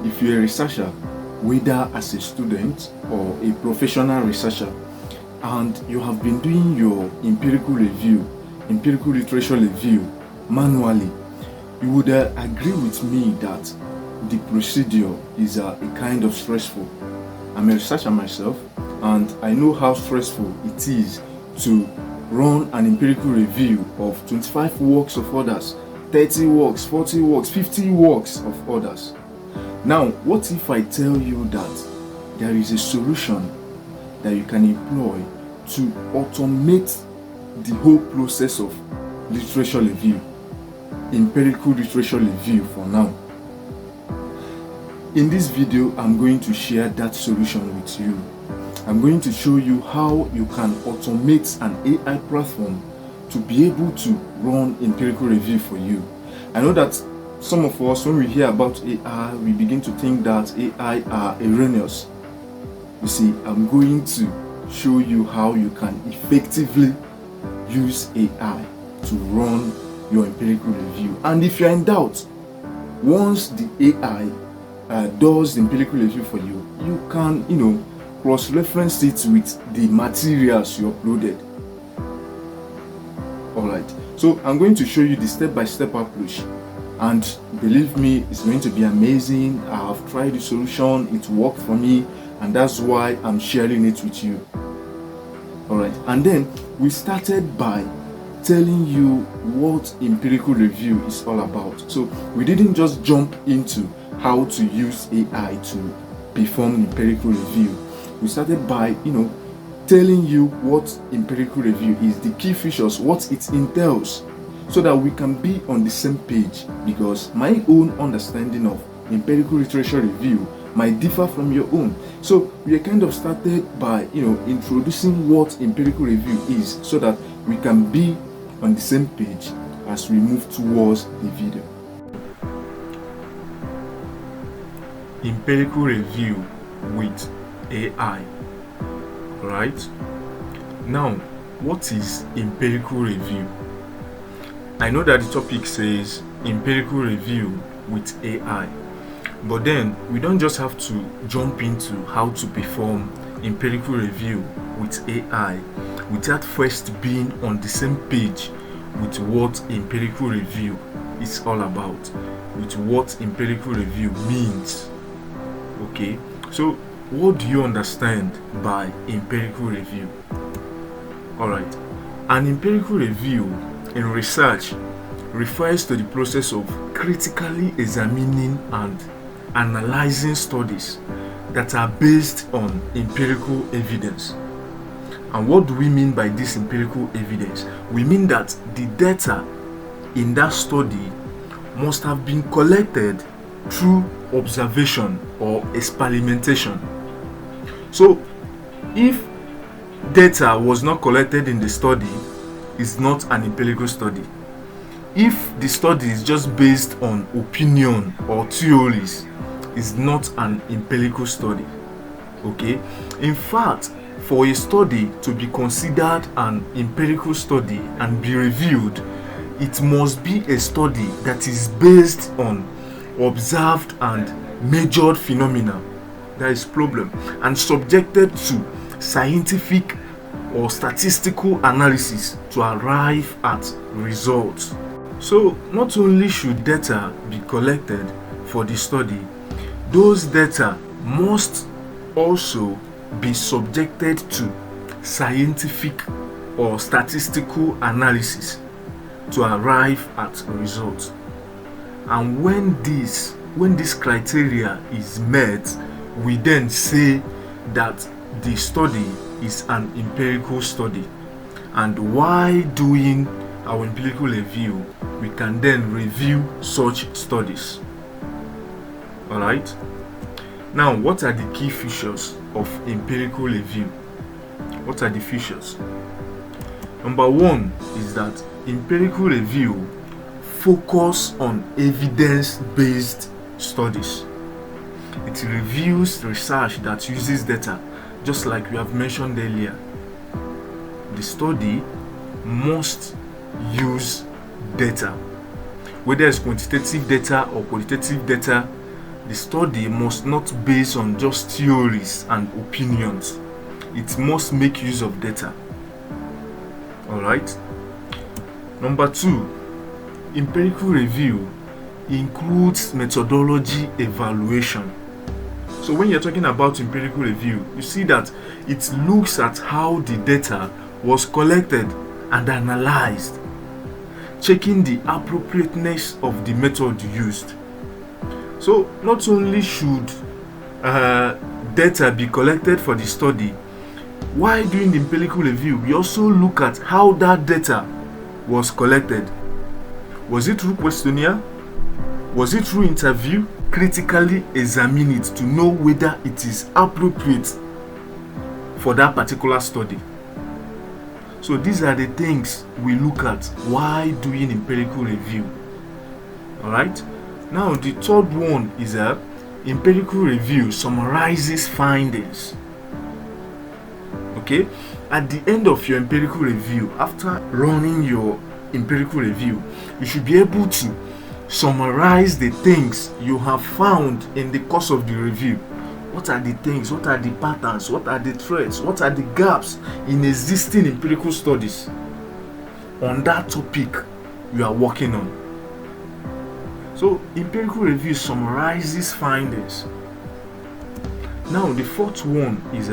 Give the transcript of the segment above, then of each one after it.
if you're a researcher, whether as a student or a professional researcher, and you have been doing your empirical literature review manually, you would agree with me that the procedure is a kind of stressful. I'm a researcher myself, and I know how stressful it is to run an empirical review of 25 works of others, 30 works, 40 works, 50 works of others. Now, what if I tell you that there is a solution that you can employ to automate the whole process of literature review, empirical literature review for now? In this video, I'm going to share that solution with you. I'm going to show you how you can automate an AI platform to be able to run empirical review for you. I know that some of us, when we hear about AI, we begin to think that AI are erroneous. You see, I'm going to show you how you can effectively use AI to run your empirical review. And if you're in doubt, once the AI does the empirical review for you, you can, cross-reference it with the materials you uploaded. Alright, so I'm going to show you the step-by-step approach, and believe me, it's going to be amazing. I have tried the solution, it worked for me, and that's why I'm sharing it with you. Alright, and then we started by telling you what empirical review is all about. So we didn't just jump into how to use AI to perform empirical review. We started by, telling you what empirical review is, the key features, what it entails, so that we can be on the same page, because my own understanding of empirical literature review might differ from your own. So we kind of started by, introducing what empirical review is, so that we can be on the same page as we move towards the video. Empirical review with AI. Right? Now, what is empirical review? I know that the topic says empirical review with AI, but then we don't just have to jump into how to perform empirical review with AI without first being on the same page with what empirical review is all about, with what empirical review means. Okay, so what do you understand by empirical review? Alright, an empirical review in research refers to the process of critically examining and analyzing studies that are based on empirical evidence. And what do we mean by this empirical evidence? We mean that the data in that study must have been collected through observation or experimentation. So if data was not collected in the study, it's not an empirical study. If the study is just based on opinion or theories, it's not an empirical study. Okay? In fact, for a study to be considered an empirical study and be reviewed, it must be a study that is based on observed and measured phenomena, that is problem, and subjected to scientific or statistical analysis to arrive at results. So not only should data be collected for the study, those data must also be subjected to scientific or statistical analysis to arrive at results. And when this criteria is met, we then say that the study is an empirical study. And while doing our empirical review, we can then review such studies. Alright? Now, what are the key features of empirical review? What are the features? Number one is that empirical review focus on evidence-based studies. It reviews research that uses data, just like we have mentioned earlier. The study must use data, whether it's quantitative data or qualitative data. The study must not base on just theories and opinions. It must make use of data. Alright? Number 2, empirical review includes methodology evaluation. So when you're talking about empirical review, you see that it looks at how the data was collected and analyzed, checking the appropriateness of the method used. So not only should data be collected for the study, while doing the empirical review, we also look at how that data was collected. Was it through questionnaire? Was it through interview? Critically examine it to know whether it is appropriate for that particular study. So these are the things we look at while doing empirical review. Alright? Now the third one is that empirical review summarizes findings. Okay? At the end of your empirical review, after running your empirical review, you should be able to summarize the things you have found in the course of the review. What are the things? What are the patterns? What are the threads? What are the gaps in existing empirical studies on that topic you are working on? So empirical review summarizes findings. Now the fourth one is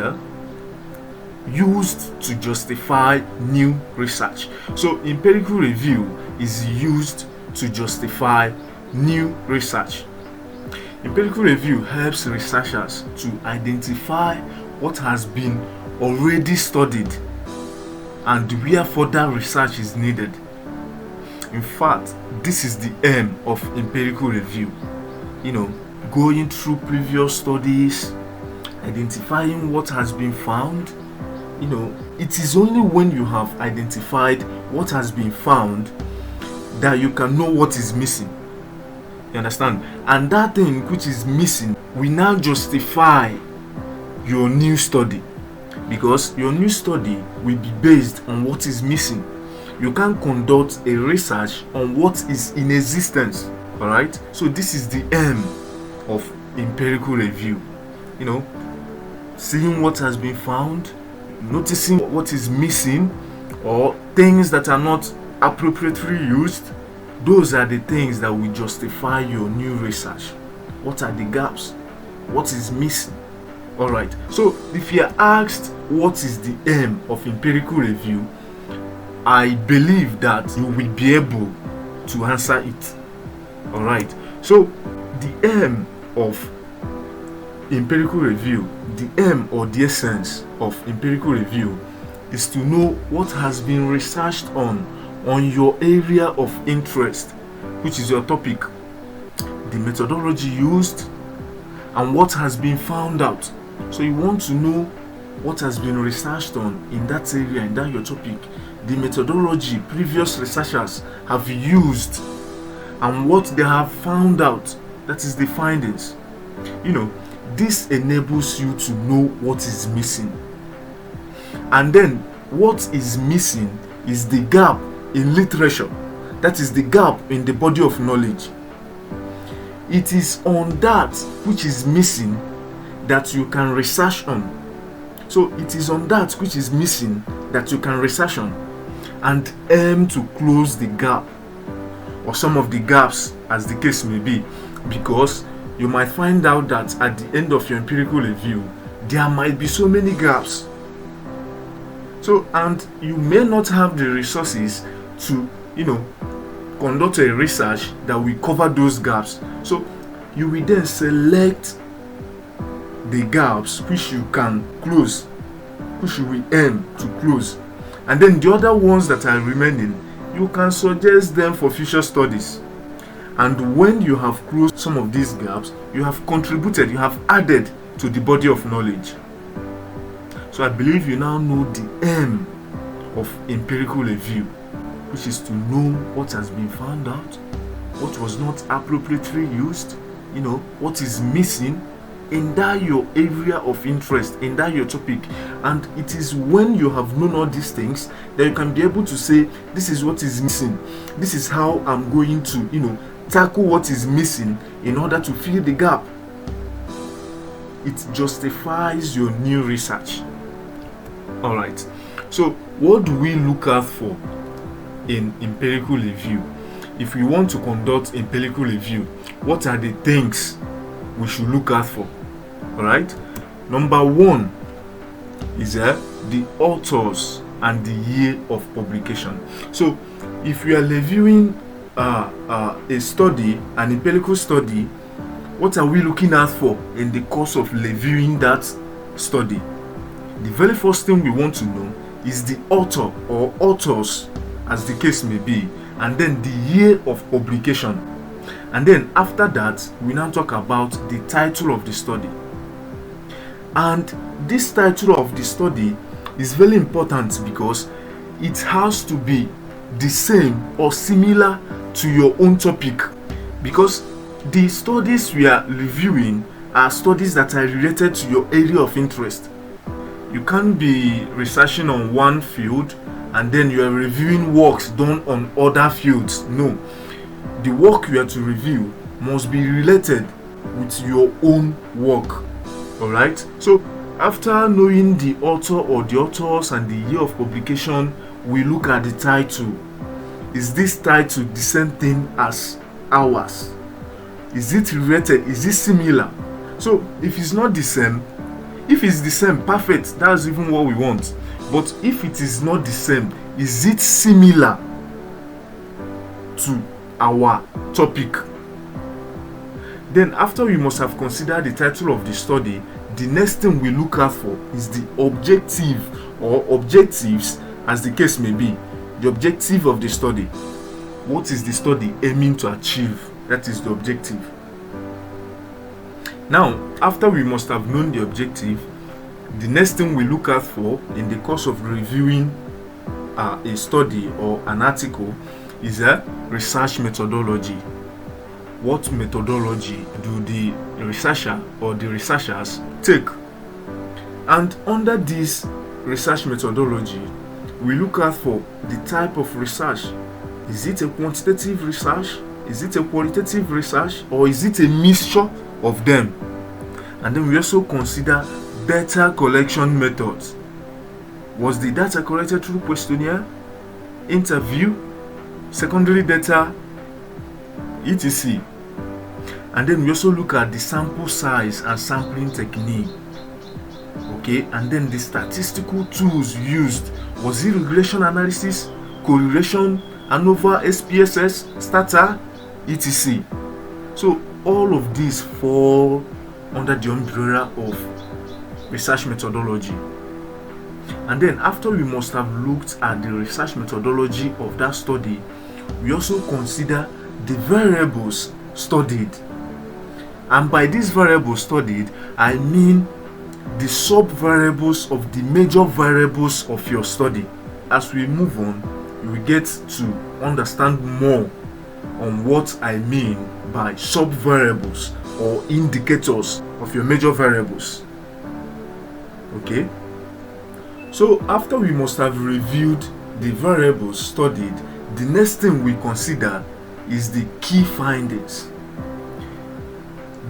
used to justify new research. So empirical review is used to justify new research. Empirical review helps researchers to identify what has been already studied and where further research is needed. In fact, this is the aim of empirical review. Going through previous studies, identifying what has been found. It is only when you have identified what has been found that you can know what is missing. You understand? And that thing which is missing will now justify your new study, because your new study will be based on what is missing. You can't conduct a research on what is in existence. Alright? So this is the aim of empirical review. Seeing what has been found, noticing what is missing, or things that are not appropriately used. Those are the things that will justify your new research. What are the gaps? What is missing? Alright, so if you are asked what is the aim of empirical review, I believe that you will be able to answer it. Alright, so the aim of empirical review, the aim or the essence of empirical review is to know what has been researched on your area of interest, which is your topic, the methodology used, and what has been found out. So you want to know what has been researched on in that area, in that your topic, the methodology previous researchers have used, and what they have found out. That is the findings. This enables you to know what is missing. And then what is missing is the gap in literature. That is the gap in the body of knowledge. It is on that which is missing that you can research on. So it is on that which is missing that you can research on and aim to close the gap, or some of the gaps as the case may be, because you might find out that at the end of your empirical review there might be so many gaps. So, and you may not have the resources to conduct a research that will cover those gaps. So you will then select the gaps which you can close, which you will aim to close, and then the other ones that are remaining, you can suggest them for future studies. And when you have closed some of these gaps, you have contributed, you have added to the body of knowledge. So I believe you now know the aim of empirical review, which is to know what has been found out, what was not appropriately used, what is missing in that your area of interest, in that your topic. And it is when you have known all these things that you can be able to say, this is what is missing, this is how I'm going to tackle what is missing in order to fill the gap. it justifies your new research. All right. So what do we look out for in empirical review? If we want to conduct empirical review, what are the things we should look out for? All right. Number one is the authors and the year of publication. So if we are reviewing a study, an empirical study, what are we looking out for in the course of reviewing that study? The very first thing we want to know is the author or authors, as the case may be, and then the year of publication. And then after that, we now talk about the title of the study. And this title of the study is very important because it has to be the same or similar to your own topic, because the studies we are reviewing are studies that are related to your area of interest. You can't be researching on one field and then you are reviewing works done on other fields. No, the work you are to review must be related with your own work. Alright, so after knowing the author or the authors and the year of publication, we look at the title. Is this title the same thing as ours? Is it related? Is it similar? So if it's not the same, if it's the same, perfect, that's even what we want. But if it is not the same, is it similar to our topic? Then after we must have considered the title of the study, the next thing we look out for is the objective or objectives, as the case may be. The objective of the study. What is the study aiming to achieve? That is the objective. Now, after we must have known the objective, the next thing we look out for in the course of reviewing a study or an article is a research methodology. What methodology do the researcher or the researchers take? And under this research methodology, we look out for the type of research. Is it a quantitative research? Is it a qualitative research? Or is it a mixture of them? And then we also consider data collection methods. Was the data collected through questionnaire, interview, secondary data, etc.? And then we also look at the sample size and sampling technique. Okay, and then the statistical tools used. Was it regression analysis, correlation, ANOVA, SPSS, STATA, etc.? So all of these fall under the umbrella of research methodology. And then after we must have looked at the research methodology of that study, we also consider the variables studied. And by these variables studied, I mean the sub-variables of the major variables of your study. As we move on, we get to understand more on what I mean by sub-variables or indicators of your major variables. Okay? So after we must have reviewed the variables studied, the next thing we consider is the key findings.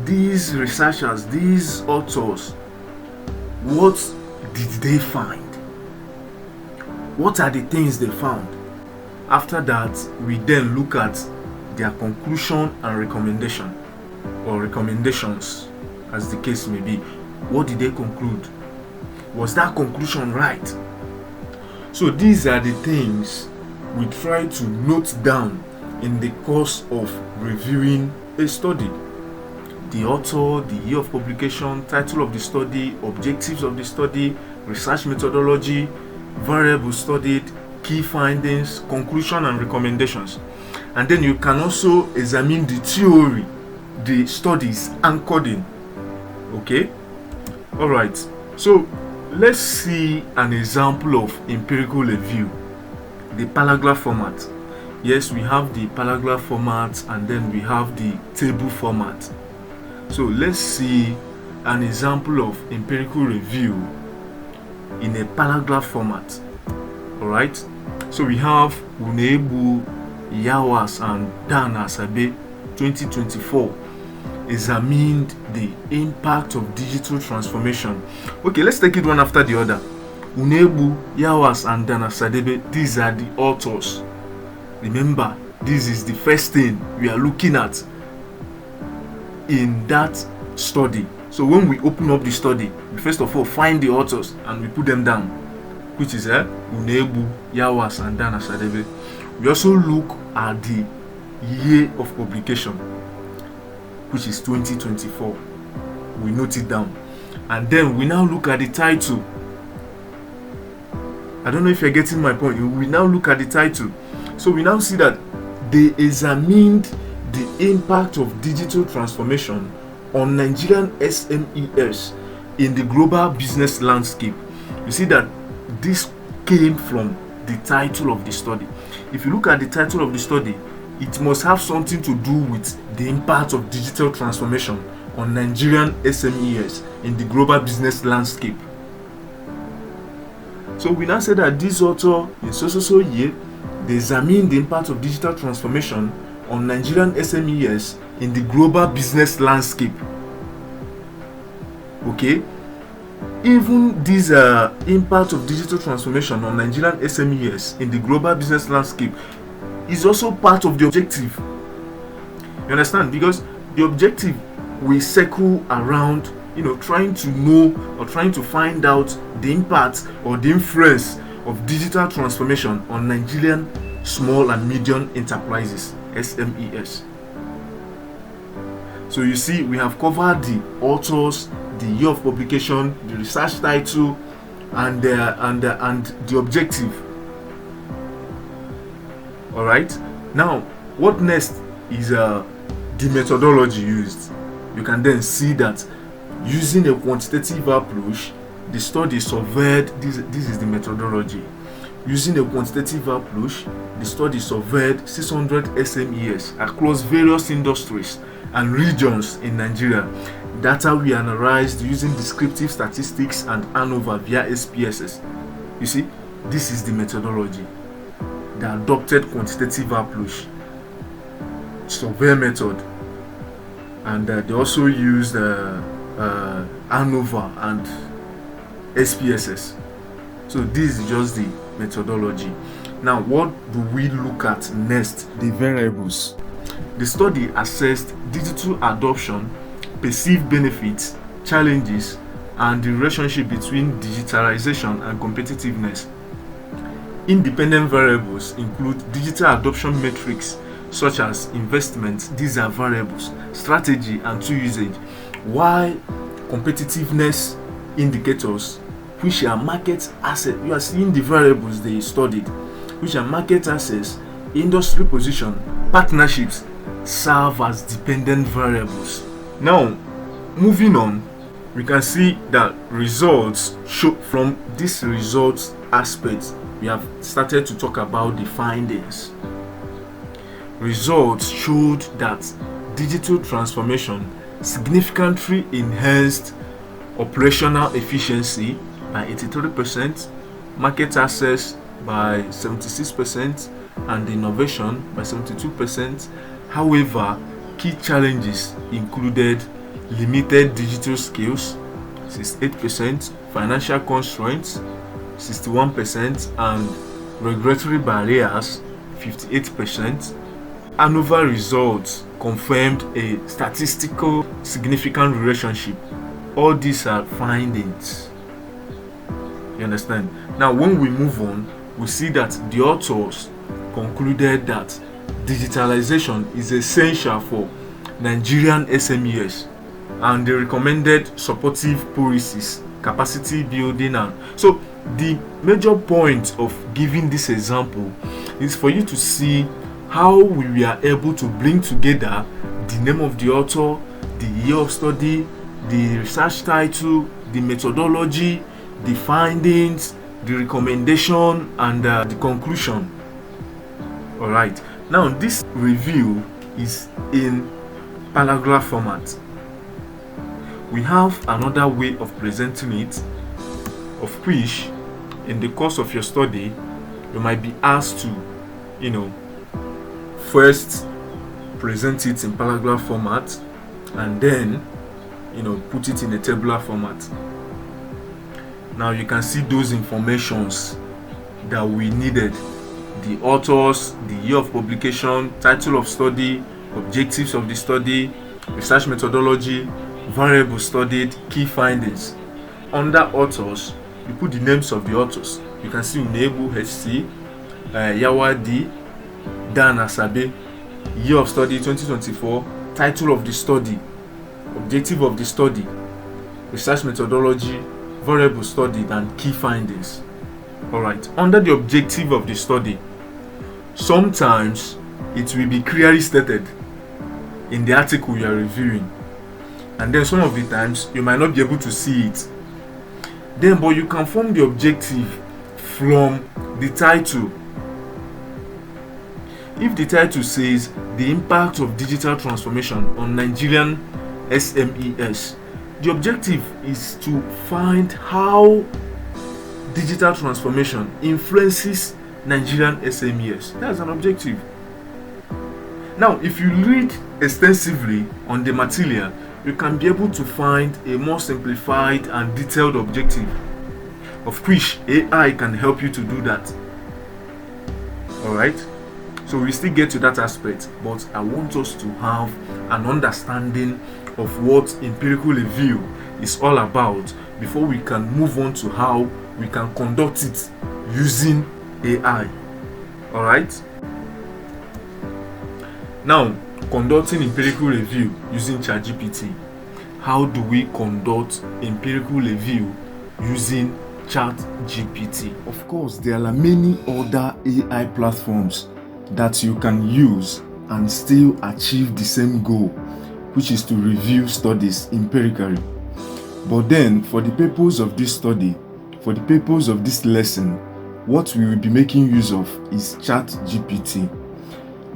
These researchers, these authors, what did they find? What are the things they found? After that, we then look at their conclusion and recommendation, or recommendations, as the case may be. What did they conclude? Was that conclusion right? So these are the things we try to note down in the course of reviewing a study. The author, the year of publication, title of the study, objectives of the study, research methodology, variables studied, key findings, conclusion and recommendations. And then you can also examine the theory the studies anchored in. Okay? Alright, so let's see an example of empirical review. The paragraph format. Yes, we have the paragraph format and then we have the table format. So let's see an example of empirical review in a paragraph format. Alright, so we have Unebu, Yawas and Dan Asabe 2024. examined the impact of digital transformation. Okay, let's take it one after the other. Unebu, Yawas, and Dana Sadebe, these are the authors. Remember, this is the first thing we are looking at in that study. So when we open up the study, we first of all find the authors and we put them down, which is Unebu, Yawas, and Dana Sadebe. We also look at the year of publication, which is 2024. We note it down. And then we now look at the title. I don't know if you're getting my point. We now look at the title. So we now see that they examined the impact of digital transformation on Nigerian SMEs in the global business landscape. You see that this came from the title of the study. If you look at the title of the study, it must have something to do with the impact of digital transformation on Nigerian SMEs in the global business landscape. So we now say that this author in so year, they examine the impact of digital transformation on Nigerian SMEs in the global business landscape. Okay, even this impact of digital transformation on Nigerian SMEs in the global business landscape is also part of the objective. You understand? Because the objective will circle around, trying to know or trying to find out the impact or the influence of digital transformation on Nigerian small and medium enterprises, SMEs. So you see, we have covered the authors, the year of publication, the research title, and the objective. All right. Now, what next is the methodology used. You can then see that using a quantitative approach, the study surveyed. This is the methodology. Using a quantitative approach, the study surveyed 600 SMEs across various industries and regions in Nigeria. Data we analyzed using descriptive statistics and ANOVA via SPSS. You see, this is the methodology. The adopted quantitative approach, survey method, and they also used ANOVA and SPSS. So this is just the methodology. Now, what do we look at next? The variables. The study assessed digital adoption, perceived benefits, challenges, and the relationship between digitalization and competitiveness. Independent variables include digital adoption metrics such as investment, these are variables, strategy, and tool usage, while competitiveness indicators, which are market assets, you are seeing the variables they studied, which are market access, industry position, partnerships, serve as dependent variables. Now, moving on, we can see that results show from this results aspect. We have started to talk about the findings. Results showed that digital transformation significantly enhanced operational efficiency by 83%, market access by 76%, and innovation by 72%. However, key challenges included limited digital skills, 68%, financial constraints, 61%, and regulatory barriers, 58%. ANOVA results confirmed a statistical significant relationship. All these are findings. You understand? Now, when we move on, we see that the authors concluded that digitalization is essential for Nigerian SMEs, and they recommended supportive policies, capacity building, and so the major point of giving this example is for you to see how we were able to bring together the name of the author, the year of study, the research title, the methodology, the findings, the recommendation, and the conclusion. All right. Now, this review is in paragraph format. We have another way of presenting it, of which in the course of your study you might be asked to, first present it in paragraph format, and then put it in a tabular format. Now you can see those informations that we needed: the authors, the year of publication, title of study, objectives of the study, research methodology, variables studied, key findings. Under authors, you put the names of the authors. You can see Unebu HC, Yawadi, Dan Asabe, year of study 2024, title of the study, objective of the study, research methodology, variable studied, and key findings. Alright, under the objective of the study, sometimes it will be clearly stated in the article you are reviewing, and then some of the times you might not be able to see it. But you can form the objective from the title. If the title says the impact of digital transformation on Nigerian SMEs, the objective is to find how digital transformation influences Nigerian SMEs. That's an objective. Now, if you read extensively on the material, you can be able to find a more simplified and detailed objective, of which AI can help you to do that. Alright? So we still get to that aspect, but I want us to have an understanding of what empirical review is all about before we can move on to how we can conduct it using AI. Alright? Now, conducting empirical review using ChatGPT. How do we conduct empirical review using ChatGPT? Of course, there are many other AI platforms that you can use and still achieve the same goal, which is to review studies empirically. But then, for the purpose of this study, for the purpose of this lesson, what we will be making use of is ChatGPT.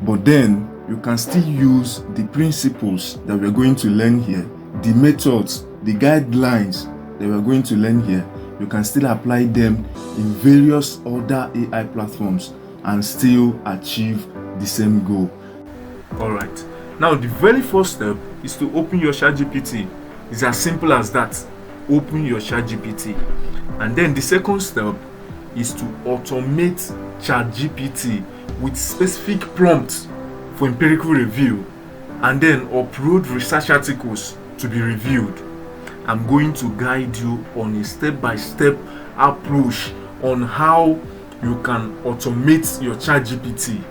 But then, you can still use the principles that we're going to learn here, the methods, the guidelines that we're going to learn here. You can still apply them in various other AI platforms and still achieve the same goal. Alright, now the very first step is to open your ChatGPT. It's as simple as that. Open your ChatGPT. And then the second step is to automate ChatGPT with specific prompts for empirical review, and then upload research articles to be reviewed. I'm going to guide you on a step-by-step approach on how you can automate your ChatGPT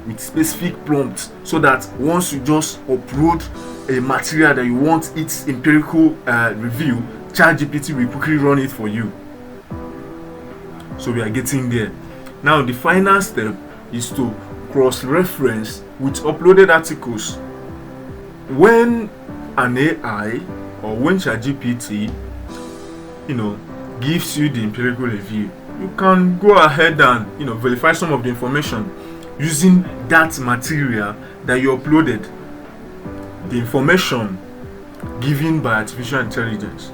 with specific prompts, so that once you just upload a material that you want its empirical review, ChatGPT will quickly run it for you. So we are getting there. Now the final step is to cross-reference with uploaded articles. When an AI or when ChatGPT gives you the empirical review, you can go ahead and verify some of the information using that material that you uploaded. The information given by artificial intelligence,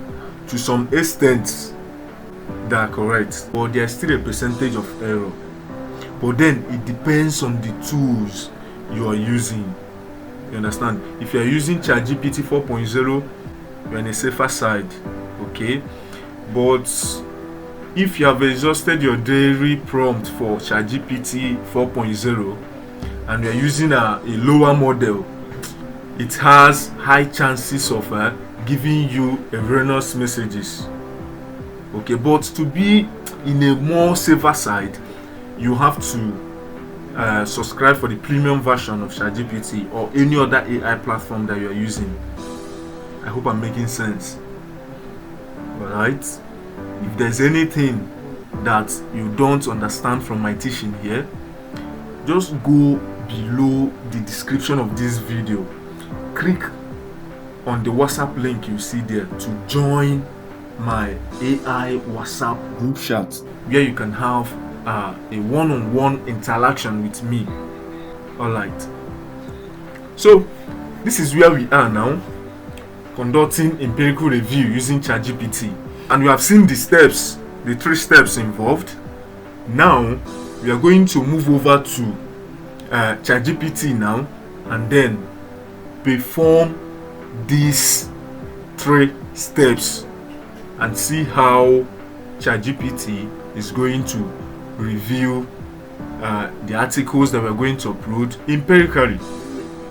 to some extent, they are correct, but there is still a percentage of error. But then it depends on the tools you are using. You understand? If you are using ChatGPT 4.0, you're on a safer side, okay? But if you have exhausted your daily prompt for ChatGPT 4.0 and you are using a lower model, it has high chances of giving you erroneous messages. Okay, but to be in a more safer side, you have to subscribe for the premium version of ChatGPT or any other AI platform that you are using. I hope I'm making sense. Alright? If there's anything that you don't understand from my teaching here, just go below the description of this video. Click on the WhatsApp link you see there to join my AI WhatsApp group chat, where you can have a one-on-one interaction with me. Alright, so this is where we are now, conducting empirical review using ChatGPT, and we have seen the steps, the 3 steps involved. Now we are going to move over to ChatGPT now, and then perform these 3 steps and see how ChatGPT is going to review the articles that we're going to upload empirically.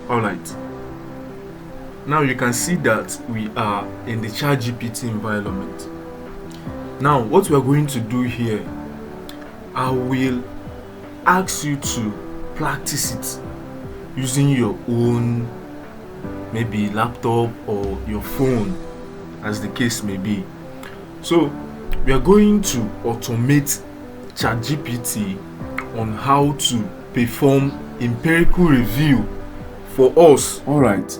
Alright, now you can see that we are in the ChatGPT environment. Now what we are going to do here, I will ask you to practice it using your own maybe laptop or your phone, as the case may be. So we are going to automate ChatGPT on how to perform empirical review for us. Alright,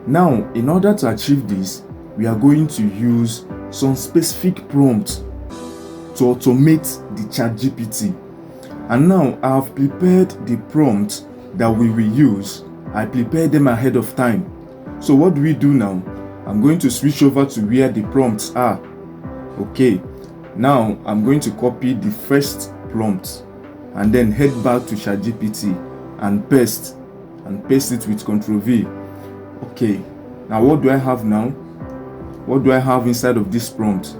now in order to achieve this, we are going to use some specific prompts to automate the ChatGPT. And now I have prepared the prompts that we will use. I prepared them ahead of time. So what do we do now? I'm going to switch over to where the prompts are. Okay, now I'm going to copy the first prompt and then head back to ChatGPT and paste it with Ctrl V. Okay, now what do I have now? What do I have inside of this prompt?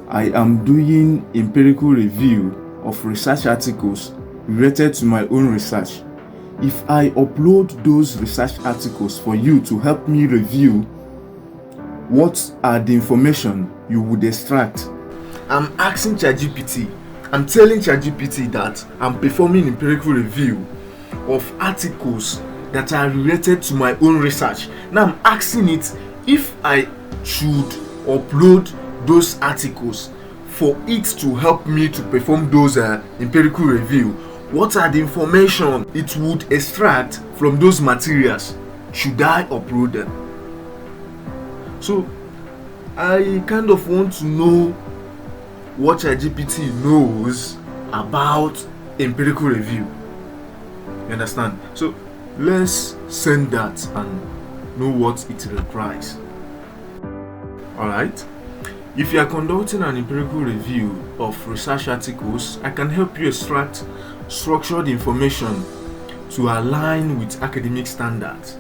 I am doing empirical review of research articles related to my own research. If I upload those research articles for you to help me review, what are the information you would extract? I'm asking ChatGPT, I'm telling ChatGPT that I'm performing empirical review of articles that are related to my own research. Now I'm asking it if I should upload those articles for it to help me to perform those empirical review. What are the information it would extract from those materials? Should I upload them? So I kind of want to know what ChatGPT knows about empirical review. You understand? So let's send that and know what it requires. Alright. If you are conducting an empirical review of research articles, I can help you extract structured information to align with academic standards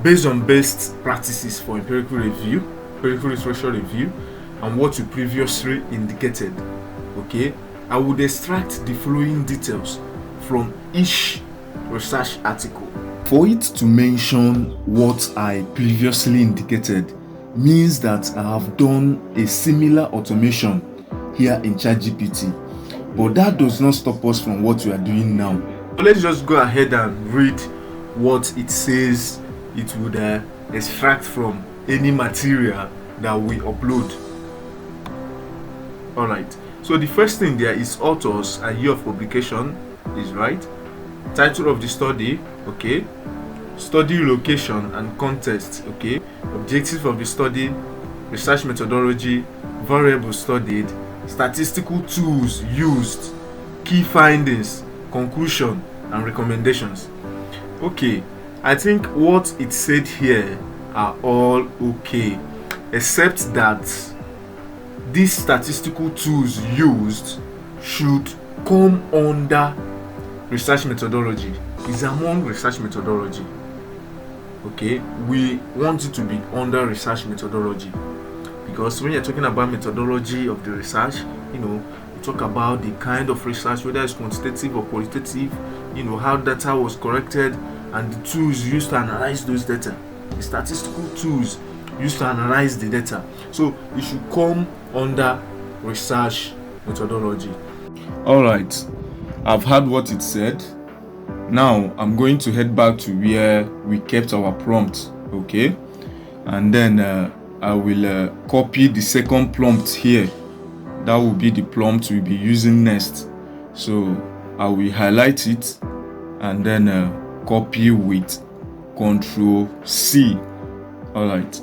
based on best practices for empirical review, empirical literature review, and what you previously indicated. Okay, I would extract the following details from each research article. For it to mention what I previously indicated means that I have done a similar automation here in ChatGPT, but that does not stop us from what we are doing now. Let's just go ahead and read what it says it would extract from any material that we upload. Alright, so the first thing there is authors and year of publication, is right. Title of the study, okay. Study location and context, okay. Objective of the study, research methodology, variables studied, statistical tools used, key findings, conclusion, and recommendations. Okay, I think what it said here are all okay, except that these statistical tools used should come under research methodology. It's among research methodology. Okay, we want it to be under research methodology, because when you're talking about methodology of the research, you talk about the kind of research, whether it's quantitative or qualitative, how data was collected and the tools used to analyze those data, the statistical tools used to analyze the data. So it should come under research methodology. Alright, I've heard what it said. Now I'm going to head back to where we kept our prompt, okay, and then I will copy the second prompt here. That will be the prompt we'll be using next. So I will highlight it and then copy with Ctrl C. Alright,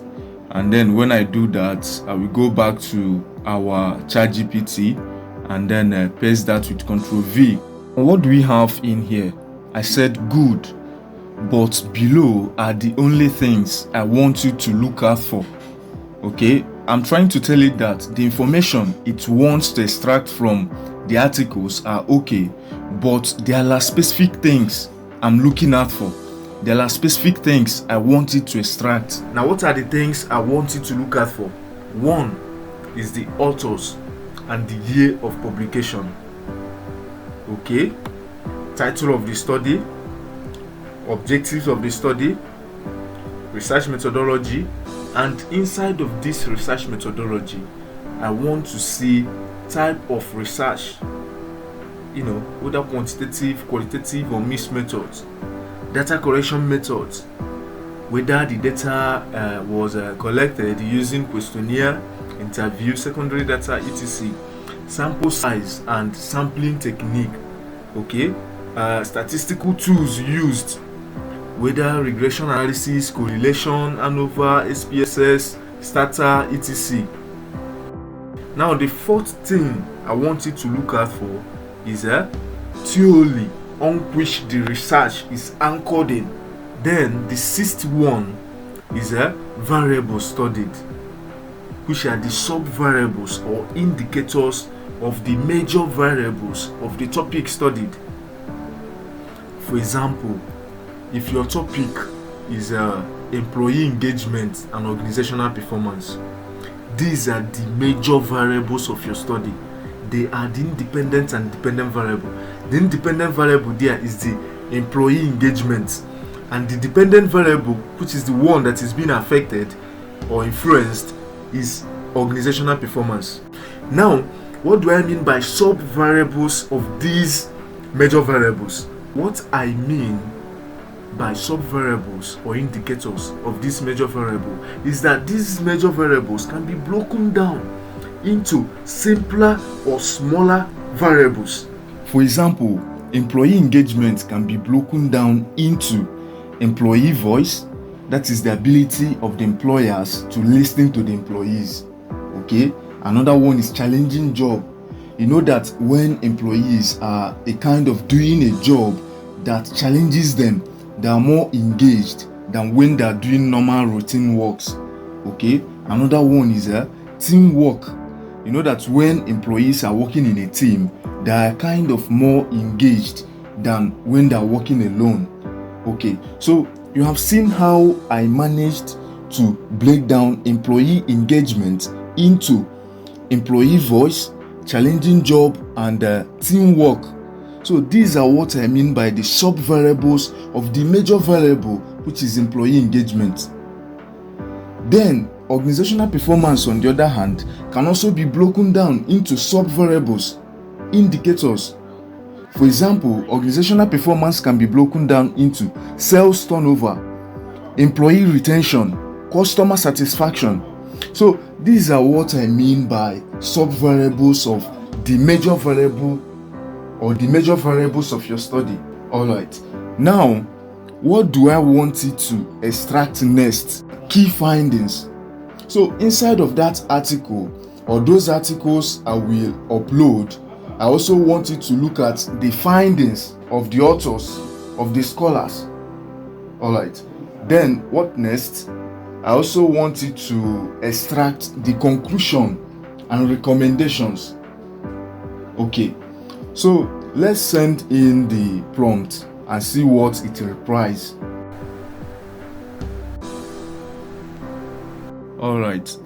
and then when I do that, I will go back to our ChatGPT and then paste that with Ctrl V. What do we have in here? I said good, but below are the only things I want you to look out for. Okay, I'm trying to tell it that the information it wants to extract from the articles are okay, but there are specific things I'm looking out for. there are specific things I want it to extract. Now, what are the things I want it to look at for? One is the authors and the year of publication. Okay, title of the study, objectives of the study, research methodology, and inside of this research methodology, I want to see type of research, whether quantitative, qualitative, or mixed methods, data collection methods, whether the data was collected using questionnaire, interview, secondary data, etc., sample size and sampling technique, okay, statistical tools used, whether regression analysis, correlation, ANOVA, SPSS, STATA, etc. Now, the fourth thing I want you to look out for is a theory on which the research is anchored in. Then the sixth one is a variable studied, which are the sub-variables or indicators of the major variables of the topic studied. For example, if your topic is employee engagement and organizational performance, these are the major variables of your study. They are the independent and dependent variable. The independent variable there is the employee engagement, and the dependent variable, which is the one that is being affected or influenced, is organizational performance. Now, what do I mean by sub-variables of these major variables? What I mean by sub-variables or indicators of this major variable is that these major variables can be broken down into simpler or smaller variables. For example, employee engagement can be broken down into employee voice, that is the ability of the employers to listen to the employees. Okay, another one is challenging job. You know that when employees are a kind of doing a job that challenges them, they are more engaged than when they are doing normal routine works. Okay, another one is teamwork. You know that when employees are working in a team, they are kind of more engaged than when they are working alone. Okay, so you have seen how I managed to break down employee engagement into employee voice, challenging job, and teamwork. So these are what I mean by the sub-variables of the major variable, which is employee engagement. Then organizational performance, on the other hand, can also be broken down into sub-variables, indicators. For example, organizational performance can be broken down into sales turnover, employee retention, customer satisfaction. So these are what I mean by sub-variables of the major variable or the major variables of your study. Alright, now what do I want you to extract next? Key findings. So inside of that article or those articles I will upload, I also want you to look at the findings of the authors, of the scholars. Alright, then what next? I also want you to extract the conclusion and recommendations. Okay, so let's send in the prompt and see what it replies. Alright,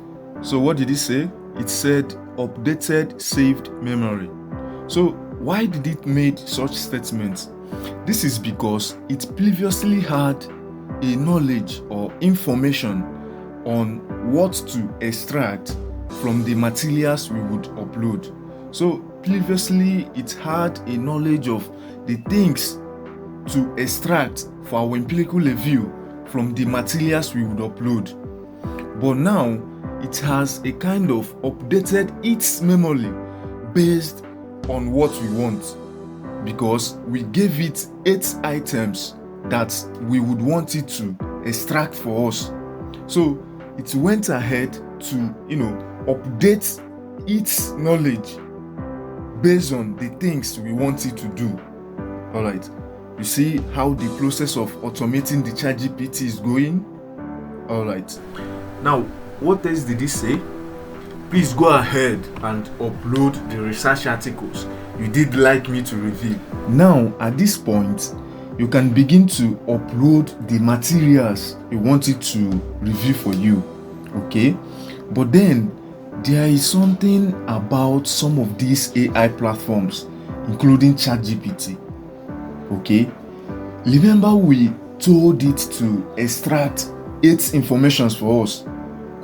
so what did it say? It said updated saved memory. So why did it make such statements? This is because it previously had a knowledge or information on what to extract from the materials we would upload. So previously it had a knowledge of the things to extract for our empirical review from the materials we would upload. But now it has a kind of updated its memory based on what we want, because we gave it 8 items that we would want it to extract for us. So it went ahead to update its knowledge based on the things we want it to do. Alright, you see how the process of automating the ChatGPT is going? Alright, now what else did he say? Please go ahead and upload the research articles you did like me to review. Now at this point, you can begin to upload the materials you want it to review for you. Okay, but then there is something about some of these AI platforms, including ChatGPT. Okay, remember we told it to extract 8 informations for us,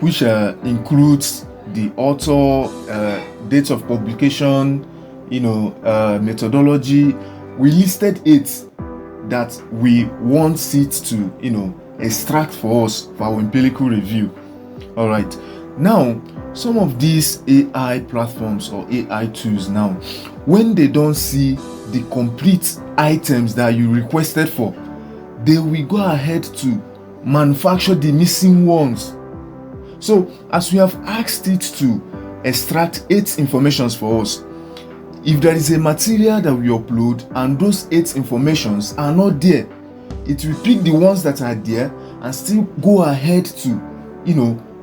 which includes the author, date of publication, methodology. We listed 8 that we want it to extract for us for our empirical review. All right, now some of these AI platforms or AI tools, now when they don't see the complete items that you requested for, they will go ahead to manufacture the missing ones. So as we have asked it to extract 8 informations for us, if there is a material that we upload and those 8 informations are not there, it will pick the ones that are there and still go ahead to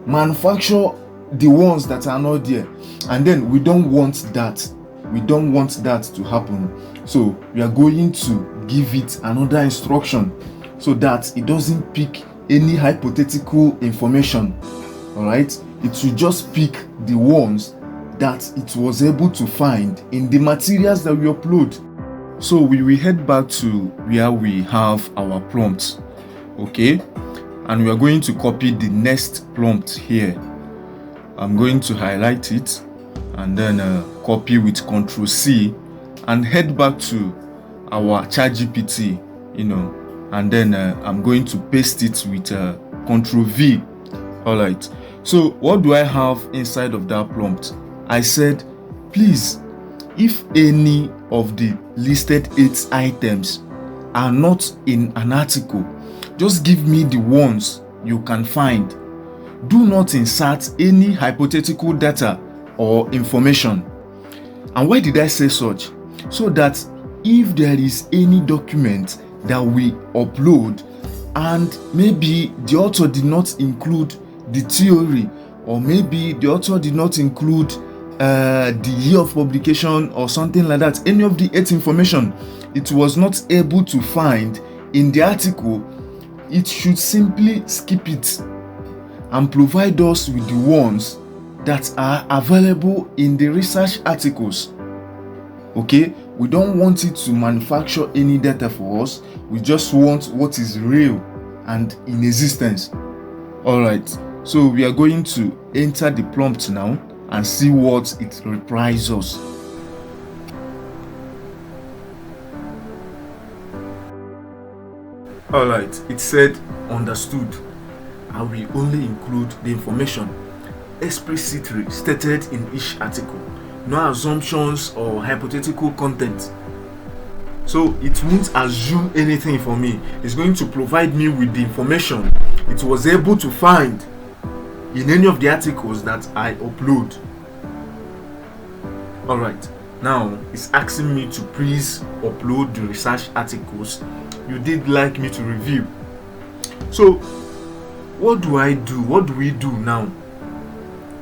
manufacture the ones that are not there. And then we don't want that. We don't want that to happen. So we are going to give it another instruction so that it doesn't pick any hypothetical information. All right, it will just pick the ones that it was able to find in the materials that we upload. So we will head back to where we have our prompts. Okay, and we are going to copy the next prompt here. I'm going to highlight it and then copy with Ctrl+C and head back to our ChatGPT, and then I'm going to paste it with Ctrl+V. All right, so what do I have inside of that prompt? I said, please, if any of the listed 8 items are not in an article, just give me the ones you can find. Do not insert any hypothetical data or information. And why did I say such? So that if there is any document that we upload and maybe the author did not include the theory, or maybe the author did not include the year of publication or something like that, any of the 8 information it was not able to find in the article, it should simply skip it and provide us with the ones that are available in the research articles. Okay, we don't want it to manufacture any data for us. We just want what is real and in existence. All right, so we are going to enter the prompt now and see what it replies us. All right, it said, understood. I will only include the information explicitly stated in each article. No assumptions or hypothetical content. So it won't assume anything for me. It's going to provide me with the information it was able to find in any of the articles that I upload. Alright, now it's asking me to please upload the research articles you did like me to review. So what do I do? What do we do now?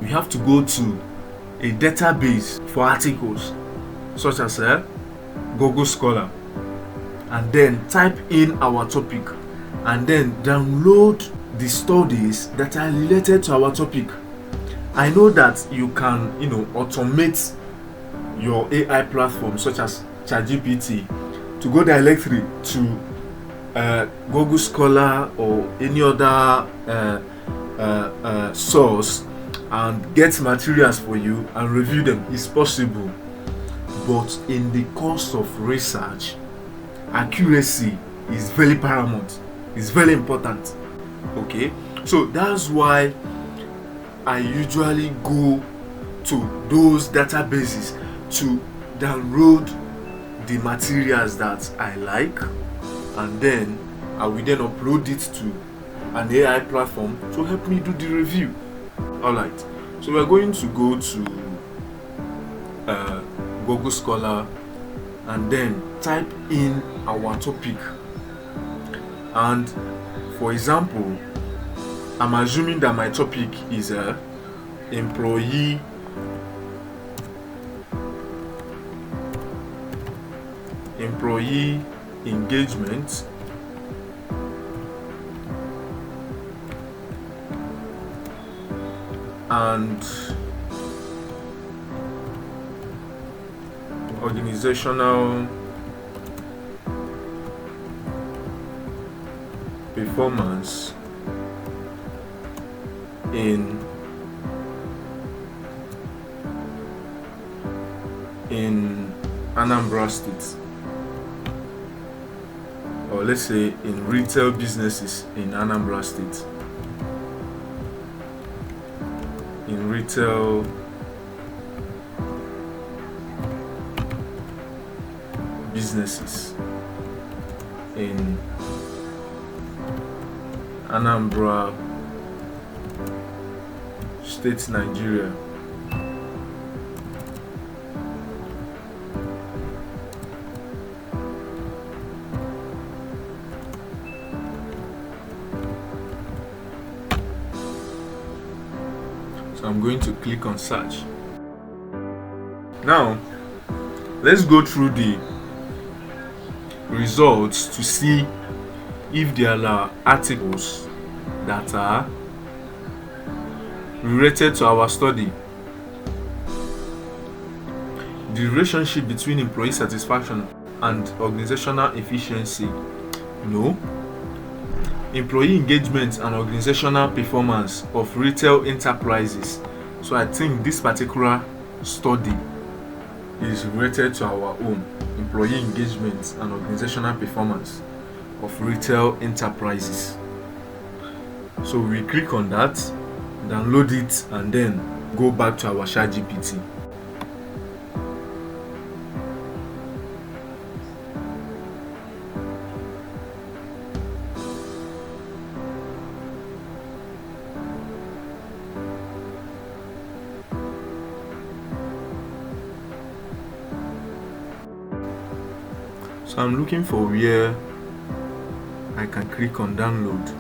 We have to go to a database for articles such as Google Scholar, and then type in our topic and then download the studies that are related to our topic. I know that you can automate your AI platform such as ChatGPT to go directly to Google Scholar or any other source and get materials for you and review them. It's possible, but in the course of research, accuracy is very paramount. It's very important. Okay, so that's why I usually go to those databases to download the materials that I like, and then I will then upload it to an AI platform to help me do the review. Alright, so we're going to go to Google Scholar and then type in our topic. And for example, I'm assuming that my topic is employee engagement and organizational performance in Anambra State, or let's say in retail businesses in Anambra State, in retail businesses in Anambra State, Nigeria. So I'm going to click on search. Now let's go through the results to see if there are articles that are related to our study. The relationship between employee satisfaction and organizational efficiency. No. Employee engagement and organizational performance of retail enterprises. So I think this particular study is related to our own employee engagement and organizational performance of retail enterprises. So we click on that, download it, and then go back to our ChatGPT. So I'm looking for where I can click on download.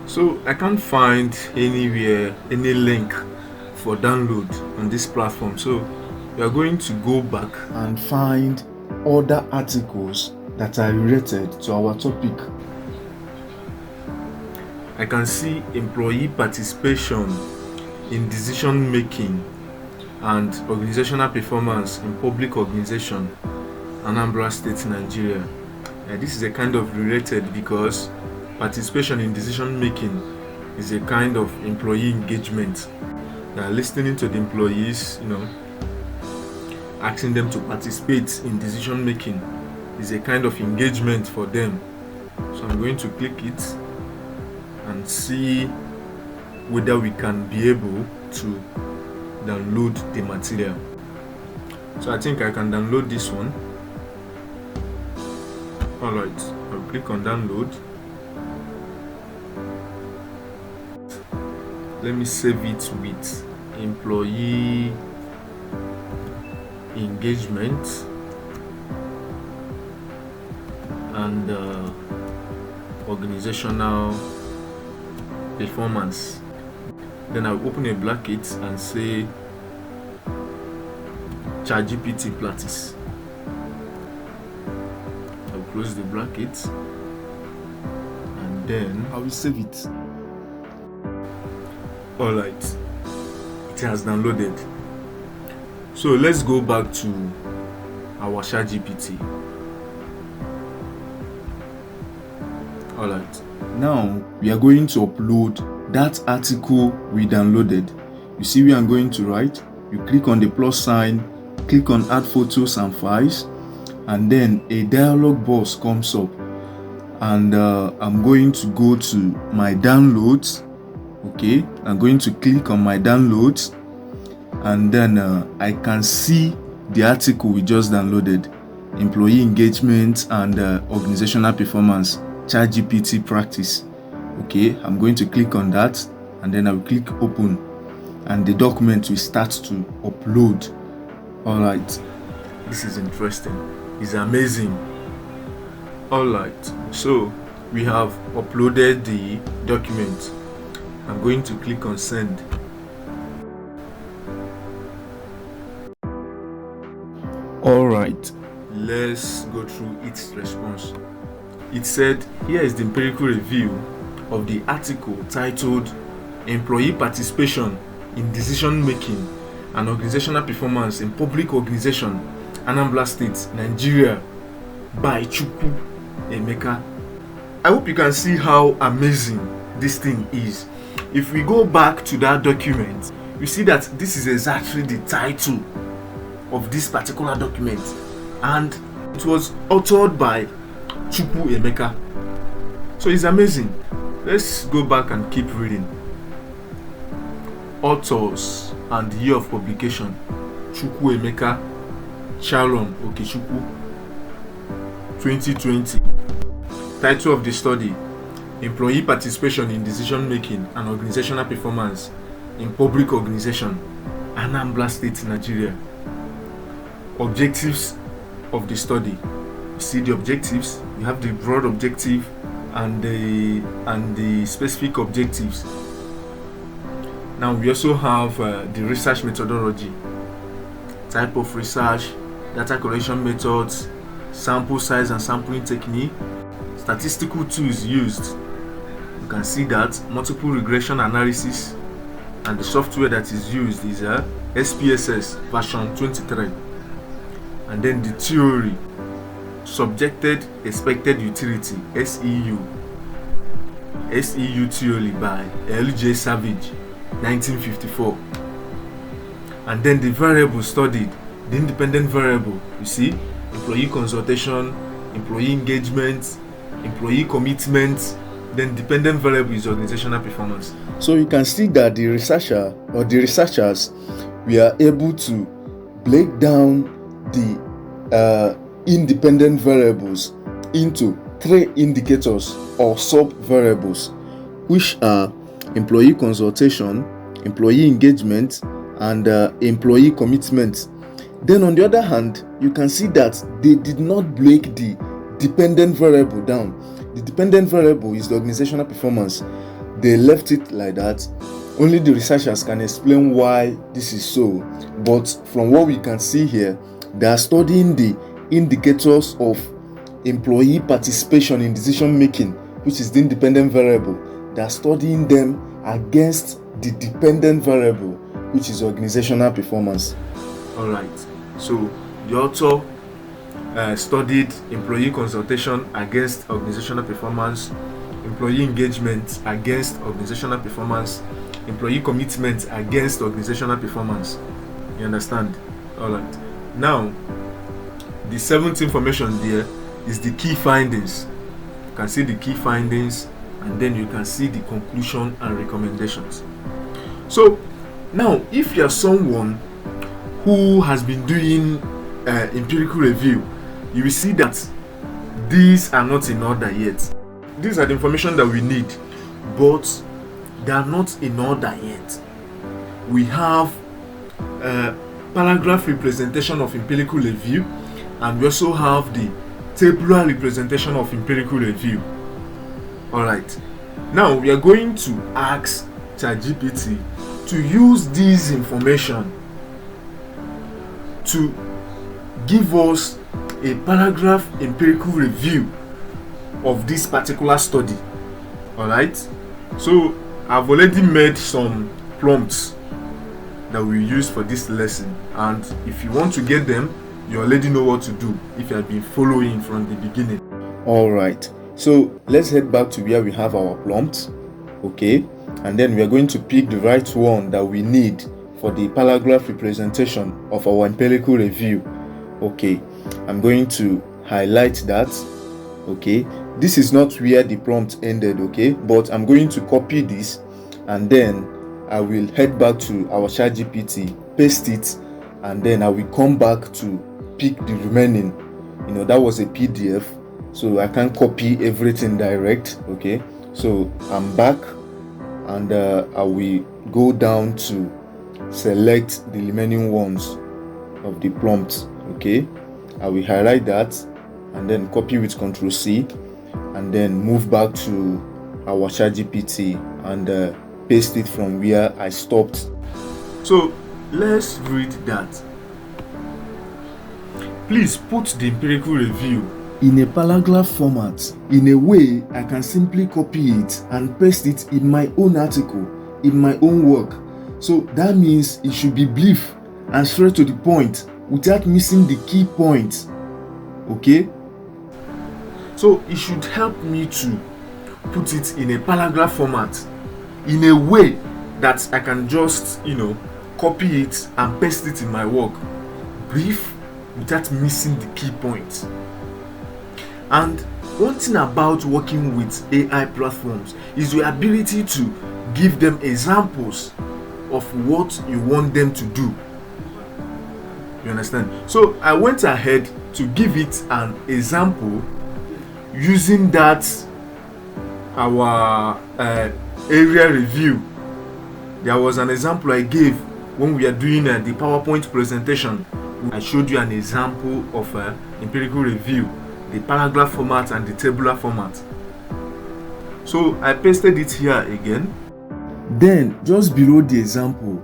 So I can't find anywhere any link for download on this platform. So we are going to go back and find other articles that are related to our topic. I can see employee participation in decision making and organizational performance in public organization, Anambra State, Nigeria. This is a kind of related because participation in decision making is a kind of employee engagement. Listening to the employees, asking them to participate in decision making is a kind of engagement for them. So I'm going to click it and see whether we can be able to download the material. So I think I can download this one. Alright, I'll click on download. Let me save it with employee engagement and organizational performance. Then I'll open a bracket and say ChatGPT practice. I'll close the bracket and then I will save it. Alright, it has downloaded. So let's go back to our ChatGPT. Alright, now we are going to upload that article we downloaded. You see where I'm going to write? You click on the plus sign, click on add photos and files, and then a dialog box comes up, and I'm going to go to my downloads. Okay, I'm going to click on my downloads, and then I can see the article we just downloaded, employee engagement and organizational performance, ChatGPT practice. Okay, I'm going to click on that, and then I will click open, and the document will start to upload. Alright, this is interesting, it's amazing. Alright, so we have uploaded the document. I'm going to click on send. All right, let's go through its response. It said, here is the empirical review of the article titled Employee Participation in Decision Making and Organizational Performance in Public Organization, Anambra State, Nigeria, by Chukwu Emeka. I hope you can see how amazing this thing is. If we go back to that document, you see that this is exactly the title of this particular document, and it was authored by Chukwu Emeka. So it's amazing. Let's go back and keep reading. Authors and year of publication: Chukwu Emeka, Sharon Okechukwu, 2020. Title of the study: Employee Participation in Decision Making and Organizational Performance in Public Organization, Anambra State, Nigeria. Objectives of the study. You see the objectives. You have the broad objective and the specific objectives. Now we also have the research methodology, type of research, data collection methods, sample size and sampling technique, statistical tools used. You can see that multiple regression analysis, and the software that is used is SPSS version 23. And then the theory: subjected expected utility, SEU theory by L.J. Savage, 1954. And then the variable studied, the independent variable, you see, employee consultation, employee engagement, employee commitment. Then dependent variable is organizational performance. So you can see that the researcher or the researchers were able to break down the independent variables into 3 indicators or sub variables, which are employee consultation, employee engagement, and employee commitment. Then on the other hand, you can see that they did not break the dependent variable down. The dependent variable is the organizational performance. They left it like that. Only the researchers can explain why this is so. But from what we can see here, they are studying the indicators of employee participation in decision making, which is the independent variable. They are studying them against the dependent variable, which is organizational performance. All right. So the author studied employee consultation against organizational performance, employee engagement against organizational performance, employee commitment against organizational performance. You understand? All right. Now, the 7th information there is the key findings. You can see the key findings, and then you can see the conclusion and recommendations. So now, if you are someone who has been doing empirical review, you will see that these are not in order yet. These are the information that we need, but they are not in order yet. We have paragraph representation of empirical review, and we also have the tabular representation of empirical review. All right. Now we are going to ask ChatGPT to use this information to give us a paragraph empirical review of this particular study. All right. So I've already made some prompts that we use for this lesson, and if you want to get them, you already know what to do if you have been following from the beginning. All right. So let's head back to where we have our prompts. Okay. And then we are going to pick the right one that we need for the paragraph representation of our empirical review. Okay. I'm going to highlight that. Okay. This is not where the prompt ended. Okay. But I'm going to copy this, and then I will head back to our ChatGPT, paste it, and then I will come back to pick the remaining. That was a PDF, so I can't copy everything direct. Okay. So I'm back, and I will go down to select the remaining ones of the prompt. Okay. I will highlight that and then copy with Ctrl C, and then move back to our ChatGPT and paste it from where I stopped. So let's read that. Please put the empirical review in a paragraph format, in a way I can simply copy it and paste it in my own article, in my own work. So that means it should be brief and straight to the point without missing the key points. Okay? So it should help me to put it in a paragraph format, in a way that I can just, copy it and paste it in my work. Brief without missing the key points. And one thing about working with AI platforms is your ability to give them examples of what you want them to do. You understand? So I went ahead to give it an example using that our area review. There was an example I gave when we are doing the PowerPoint presentation. I showed you an example of empirical review, the paragraph format and the tabular format. So I pasted it here again. Then just below the example,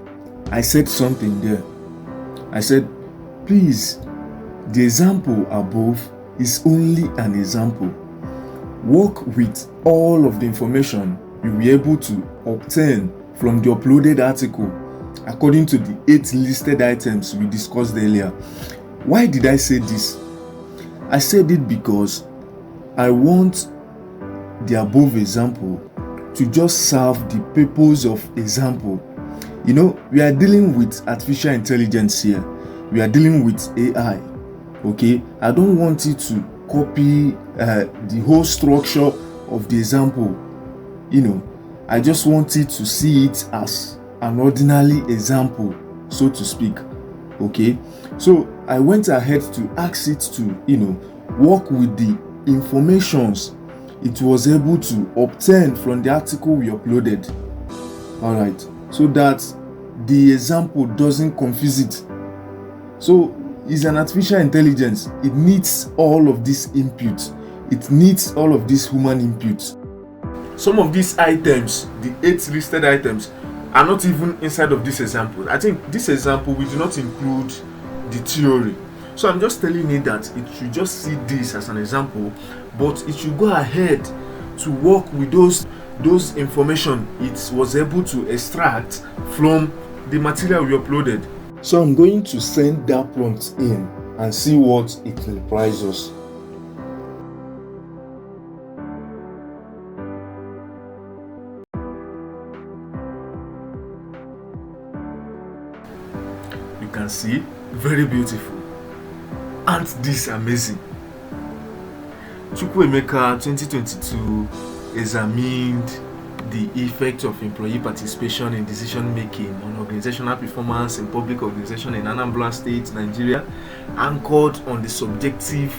I said something there. I said, please, the example above is only an example. Work with all of the information you'll be able to obtain from the uploaded article according to the 8 listed items we discussed earlier. Why did I say this? I said it because I want the above example to just serve the purpose of example. We are dealing with artificial intelligence here. We are dealing with AI. Okay? I don't want it to copy the whole structure of the example. I just want it to see it as an ordinary example, so to speak. Okay? So I went ahead to ask it to, work with the informations it was able to obtain from the article we uploaded. Alright, so that the example doesn't confuse it. So it's an artificial intelligence. It needs all of this input. It needs all of this human input. Some of these items, the 8 listed items, are not even inside of this example. I think this example we do not include the theory. So I'm just telling you that it should just see this as an example, but it should go ahead to work with those information it was able to extract from the material we uploaded. So I'm going to send that prompt in and see what it replies us. You can see, very beautiful. Aren't this amazing? Chukwuemeka 2022 examined the effect of employee participation in decision making on organizational performance in public organization in Anambra State, Nigeria, anchored on the subjective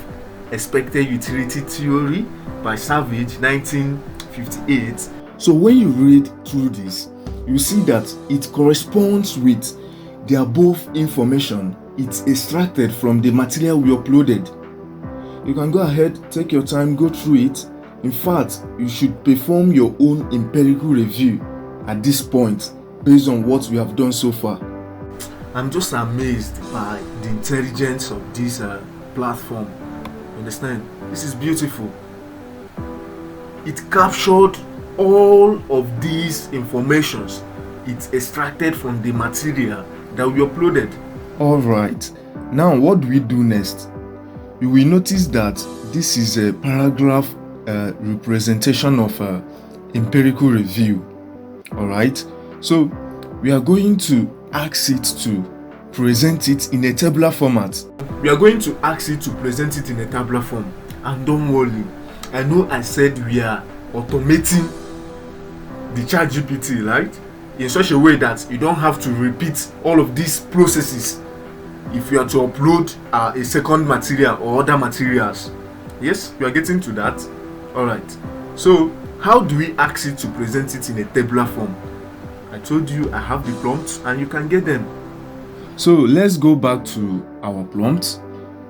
expected utility theory by Savage 1958. So when you read through this, you see that it corresponds with the above information it's extracted from the material we uploaded. You can go ahead, take your time, go through it. In fact, you should perform your own empirical review at this point based on what we have done so far. I'm just amazed by the intelligence of this platform. You understand? This is beautiful. It captured all of these informations it extracted from the material that we uploaded. Alright, now what do we do next? You will notice that this is a paragraph representation of empirical review. Alright, so we are going to ask it to present it in a tabular format. We are going to ask it to present it in a tabular form. And don't worry, I know I said we are automating the ChatGPT, right? In such a way that you don't have to repeat all of these processes if you are to upload a second material or other materials. Yes, you are getting to that. Alright, so how do we ask it to present it in a tabular form? I told you I have the prompts and you can get them. So let's go back to our prompts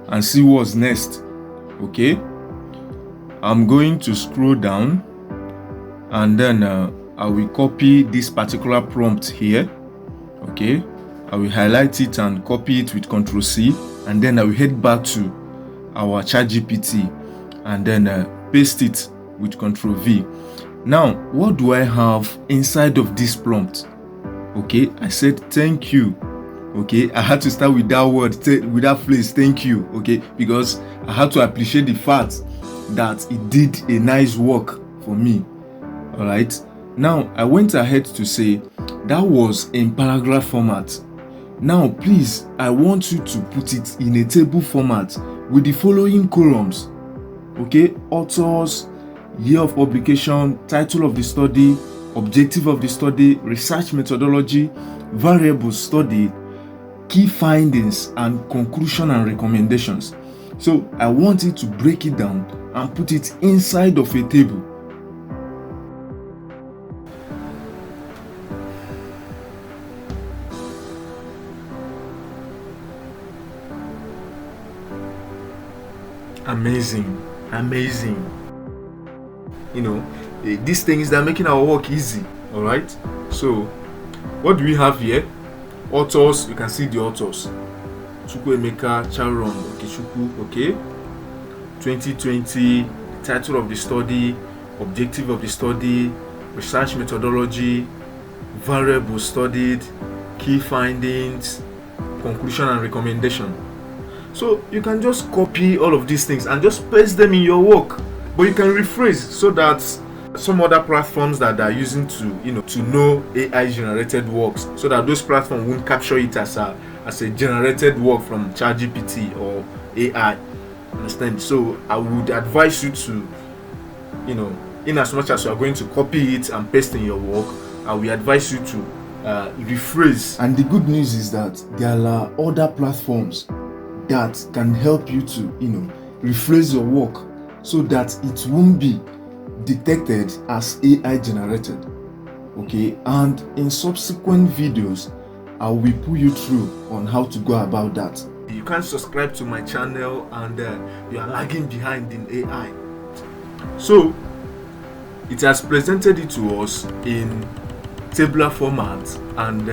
and see what's next. Okay, I'm going to scroll down and then I will copy this particular prompt here. Okay, I will highlight it and copy it with Ctrl+C and then I will head back to our ChatGPT and then paste it with Control V. Now, what do I have inside of this prompt? Okay, I said thank you. Okay, I had to start with that word, with that phrase, thank you. Okay, because I had to appreciate the fact that it did a nice work for me. All right, now I went ahead to say that was in paragraph format. Now, please, I want you to put it in a table format with the following columns. Okay, authors, year of publication, title of the study, objective of the study, research methodology, variables studied, key findings, and conclusion and recommendations. So I want you to break it down and put it inside of a table. Amazing. You know, these things that are making our work easy. All right. So, what do we have here? Authors. You can see the authors. Chukwuemeka Charon Okechukwu. Okay. 2020. Title of the study. Objective of the study. Research methodology. Variables studied. Key findings. Conclusion and recommendation. So you can just copy all of these things and just paste them in your work, but you can rephrase so that some other platforms that are using to know AI generated works, so that those platforms won't capture it as a generated work from ChatGPT or AI. Understand? So I would advise you to, in as much as you are going to copy it and paste in your work, I will advise you to rephrase. And the good news is that there are other platforms that can help you to, rephrase your work so that it won't be detected as AI generated. Okay, and in subsequent videos, I will put you through on how to go about that. You can't subscribe to my channel and you are lagging behind in AI. So it has presented it to us in tabular format and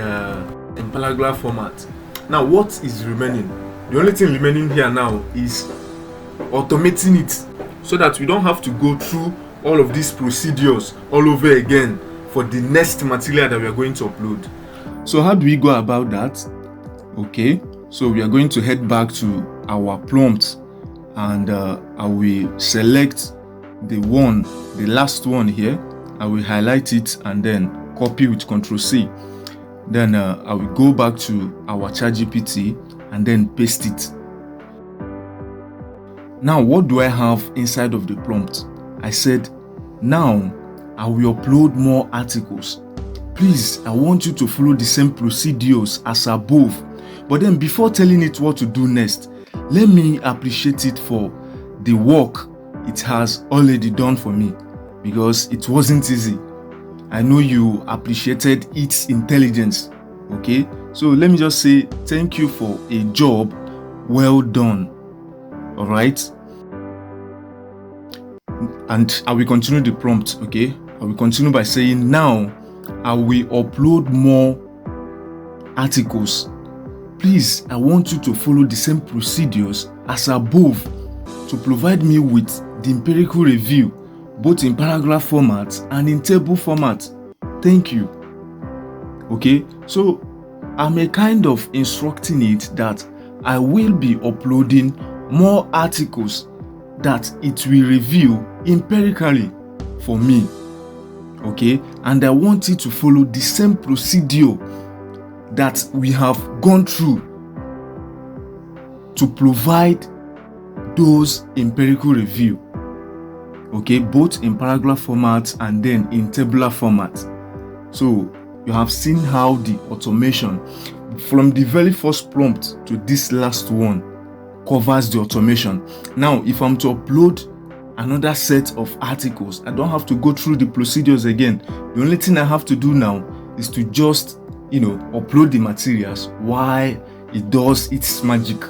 in paragraph format. Now, what is remaining? The only thing remaining here now is automating it so that we don't have to go through all of these procedures all over again for the next material that we are going to upload. So how do we go about that? Okay, so we are going to head back to our prompt and I will select the last one here. I will highlight it and then copy with Ctrl C. Then I will go back to our ChatGPT and then paste it. Now, what do I have inside of the prompt? I said, now I will upload more articles. Please, I want you to follow the same procedures as above. But then before telling it what to do next, let me appreciate it for the work it has already done for me, because it wasn't easy. I know you appreciated its intelligence. Okay, so let me just say thank you for a job well done. All right, and I will continue the prompt. Okay, I will continue by saying, now I will upload more articles. Please, I want you to follow the same procedures as above to provide me with the empirical review, both in paragraph format and in table format. Thank you. Okay, so I'm a kind of instructing it that I will be uploading more articles that it will review empirically for me. Okay, and I want it to follow the same procedure that we have gone through to provide those empirical review. Okay, both in paragraph format and then in tabular format. So you have seen how the automation from the very first prompt to this last one covers the automation. Now, if I'm to upload another set of articles, I don't have to go through the procedures again. The only thing I have to do now is to just, upload the materials while it does its magic.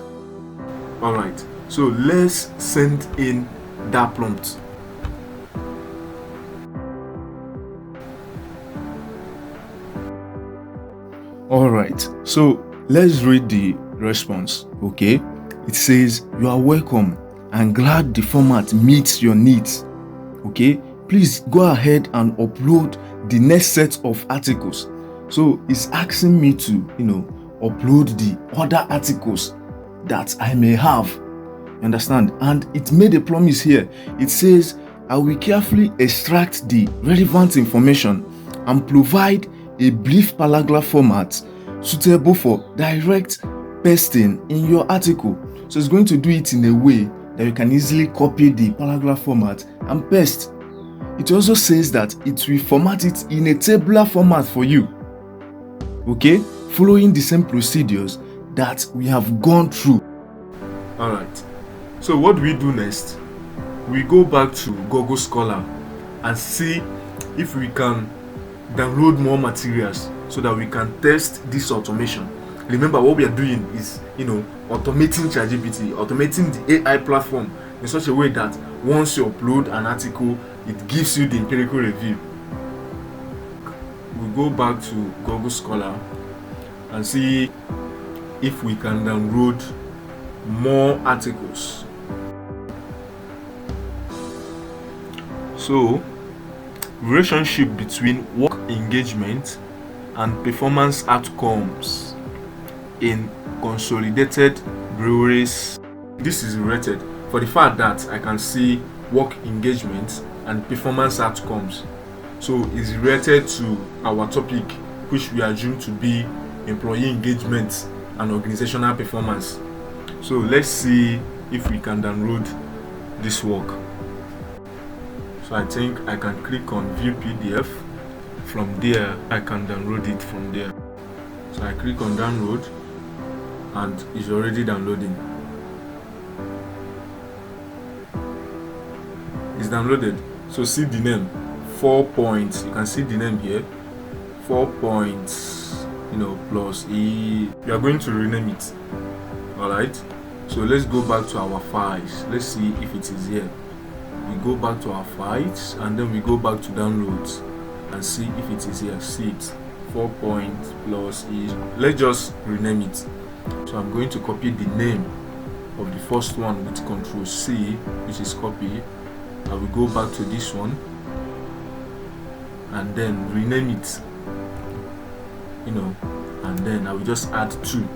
All right, so let's send in that prompt. All right, so let's read the response. Okay, it says, "You are welcome and glad the format meets your needs." Okay, please go ahead and upload the next set of articles. So it's asking me to, upload the other articles that I may have. You understand? And it made a promise here. It says, "I will carefully extract the relevant information and provide a brief paragraph format suitable for direct pasting in your article." So it's going to do it in a way that you can easily copy the paragraph format and paste. It also says that it will format it in a tabular format for you. Okay, following the same procedures that we have gone through. Alright, so what do we do next? We go back to Google Scholar and see if we can download more materials so that we can test this automation. Remember, what we are doing is, automating ChatGPT, automating the AI platform in such a way that once you upload an article, it gives you the empirical review. We go back to Google Scholar and see if we can download more articles. So, relationship between work engagement and performance outcomes in consolidated breweries. This is related for the fact that I can see work engagement and performance outcomes. So it's related to our topic, which we assume to be employee engagement and organizational performance. So let's see if we can download this work. So I think I can click on view PDF. From there I can download it from there. So I click on download and it's already downloading. It's downloaded. So see the name, 4 points. You can see the name here, 4 points, plus E. We are going to rename it. Alright, so let's go back to our files. Let's see if it is here. We go back to our files and then we go back to downloads and see if it is here. See it, 4 points plus E. Let's just rename it. So I'm going to copy the name of the first one with Ctrl C, which is copy. I will go back to this one and then rename it, and then I will just add 2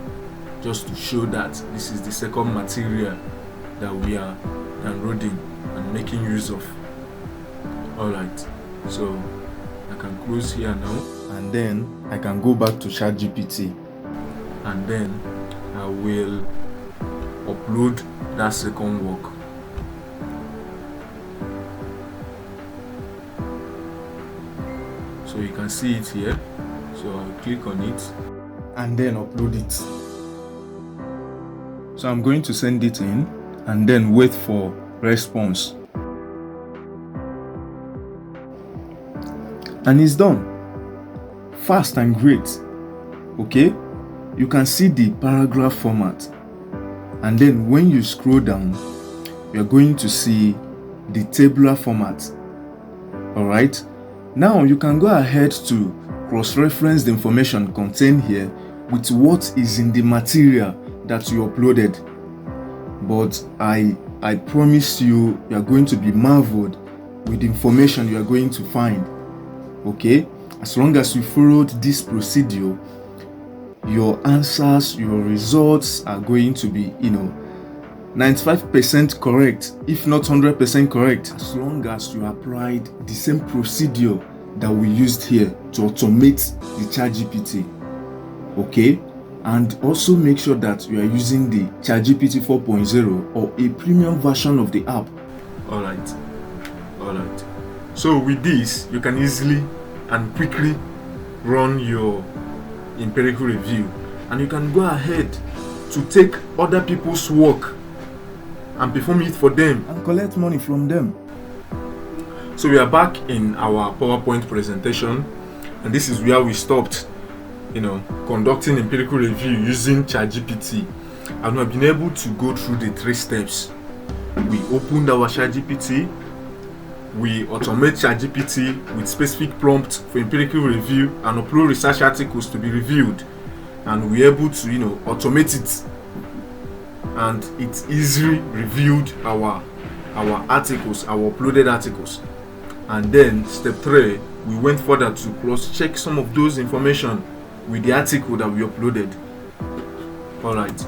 just to show that this is the second material that we are downloading and making use of. Alright, so I can close here now And then I can go back to ChatGPT. and then I will upload that second work. So you can see it here. So I'll click on it. And then upload it. So I'm going to send it in and then wait for response. And it's done. Fast and great. Okay? You can see the paragraph format. And then when you scroll down, you're going to see the tabular format. Alright? Now you can go ahead to cross-reference the information contained here with what is in the material that you uploaded. But I promise you are going to be marveled with the information you are going to find. Okay? As long as you followed this procedure, your answers, your results are going to be, 95% correct, if not 100% correct, as long as you applied the same procedure that we used here to automate the ChatGPT. Okay? And also make sure that you are using the ChatGPT 4.0 or a premium version of the app. Alright. So with this, you can easily and quickly run your empirical review, and you can go ahead to take other people's work and perform it for them and collect money from them. So we are back in our PowerPoint presentation, and this is where we stopped, conducting empirical review using ChatGPT, and we have been able to go through the 3 steps. We opened our ChatGPT, we automate ChatGPT with specific prompts for empirical review and upload research articles to be reviewed, and we're able to automate it and it easily reviewed our articles, our uploaded articles. And then step 3, we went further to cross-check some of those information with the article that we uploaded. All right.